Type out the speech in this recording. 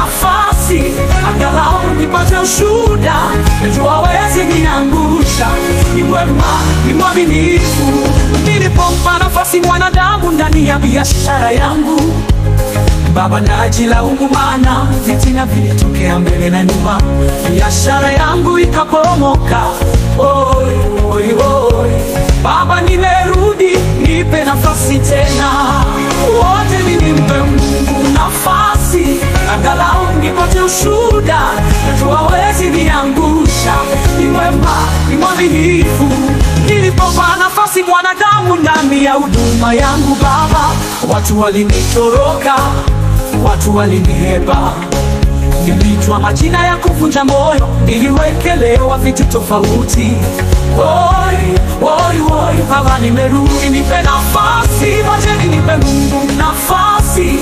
nafasi, angalau nipate ushuhuda. Najua hawezi niangusha, ni mwema, ni mwaminifu. Nilipompa nafasi mwanadamu ndani ya biashara yangu, Baba najilaumu maana vitina vilitokea mbele na nyuma, biashara yangu ikapomoka. Oi, oi, oi. Baba nimerudi, nipe nafasi tena. Wote nimpe Mungu nafasi, angalau nipate ushuhuda. Najua hawezi niangusha, ni mwema, ni mwaminifu. Nilipompa nafasi mwanadamu ndani ya huduma yangu Baba, watu walinitoroka, watu walinihepa. Niliitwa majina ya kuvunja moyo, niliwekelewa vitu tofauti. Oi, oi, oi, Baba nimerudi, nipe nafasi. Wacheni nipe Mungu nafasi.